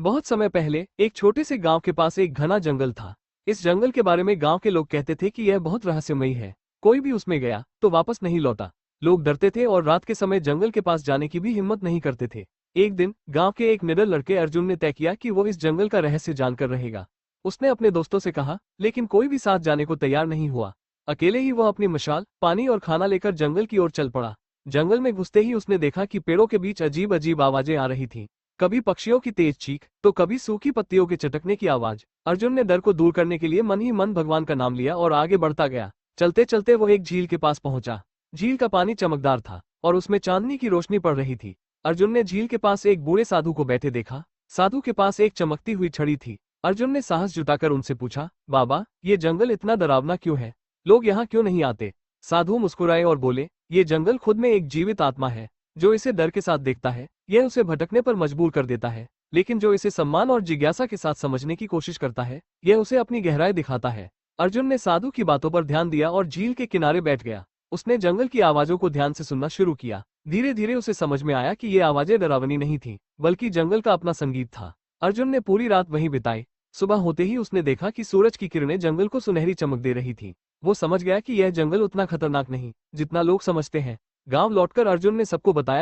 बहुत समय पहले एक छोटे से गांव के पास एक घना जंगल था। इस जंगल के बारे में गांव के लोग कहते थे कि यह बहुत रहस्यमयी है। कोई भी उसमें गया तो वापस नहीं लौटा। लोग डरते थे और रात के समय जंगल के पास जाने की भी हिम्मत नहीं करते थे। एक दिन गांव के एक निडर लड़के अर्जुन ने तय किया कि वो इस जंगल का रहस्य जानकर रहेगा। उसने अपने दोस्तों से कहा, लेकिन कोई भी साथ जाने को तैयार नहीं हुआ। अकेले ही वह अपनी मशाल, पानी और खाना लेकर जंगल की ओर चल पड़ा। जंगल में घुसते ही उसने देखा कि पेड़ों के बीच अजीब अजीब आवाजें आ रही थीं। कभी पक्षियों की तेज चीख तो कभी सूखी पत्तियों के चटकने की आवाज। अर्जुन ने डर को दूर करने के लिए मन ही मन भगवान का नाम लिया और आगे बढ़ता गया। चलते चलते वो एक झील के पास पहुंचा। झील का पानी चमकदार था और उसमें चांदनी की रोशनी पड़ रही थी। अर्जुन ने झील के पास एक बूढ़े साधु को बैठे देखा। साधु के पास एक चमकती हुई छड़ी थी। अर्जुन ने साहस जुटाकर उनसे पूछा, बाबा, ये जंगल इतना डरावना क्यों है? लोग यहाँ क्यों नहीं आते? साधु मुस्कुराए और बोले, ये जंगल खुद में एक जीवित आत्मा है। जो इसे डर के साथ देखता है, यह उसे भटकने पर मजबूर कर देता है। लेकिन जो इसे सम्मान और जिज्ञासा के साथ समझने की कोशिश करता है, यह उसे अपनी गहराई दिखाता है। अर्जुन ने साधु की बातों पर ध्यान दिया और झील के किनारे बैठ गया। उसने जंगल की आवाजों को ध्यान से सुनना शुरू किया। धीरे धीरे उसे समझ में आया कि ये आवाजें डरावनी नहीं थीं, बल्कि जंगल का अपना संगीत था। अर्जुन ने पूरी रात वहीं बिताई। सुबह होते ही उसने देखा कि सूरज की किरणें जंगल को सुनहरी चमक दे रही थीं। वो समझ गया कि यह जंगल उतना खतरनाक नहीं जितना लोग समझते हैं। गांव लौटकर अर्जुन ने सबको बताया